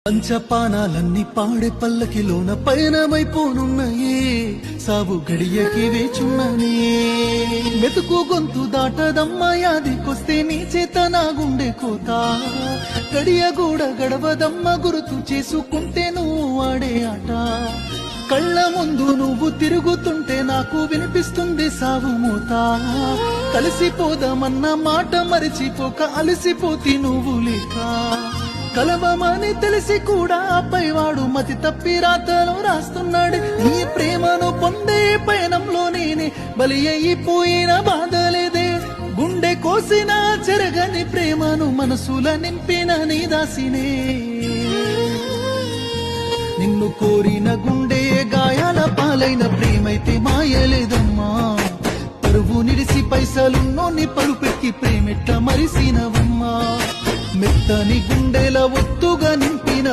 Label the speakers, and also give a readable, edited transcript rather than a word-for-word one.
Speaker 1: పంచపానాలన్నీ పాడే పల్లకిలోన పయనమైపోనున్నాయే సావు గడియకి వేచున్నానే మెతుకు గొంతు దాటదమ్మా యాదికొస్తే నీ చేత నా గుండె కోత గడియ కూడా గడవదమ్మ గుర్తు చేసుకుంటే నువ్వు ఆడే ఆట కళ్ళ ముందు నువ్వు తిరుగుతుంటే నాకు వినిపిస్తుంది సావు మూత కలిసిపోదామన్న మాట మరిచిపోక అలసిపోతి నువ్వు లేక కలవమని తెలిసి కూడా పైవాడు మతి తప్పి రాతను రాస్తున్నాడు నీ ప్రేమను పొందే పయనంలో నేనే బలి అయిపోయిన బాధలేదే గుండె కోసిన చెరగని ప్రేమను మనసుల నింపిన నీ దాసినే నిన్ను కోరిన గుండె గాయాల పాలైన ప్రేమైతే మాయలేదమ్మా పరువు నిడిసి పైసలున్నోని పరుపెక్కి ప్రేమెట్ట మరిసినవమ్మా మెత్తని గుండెల ఒత్తుగా నింపిన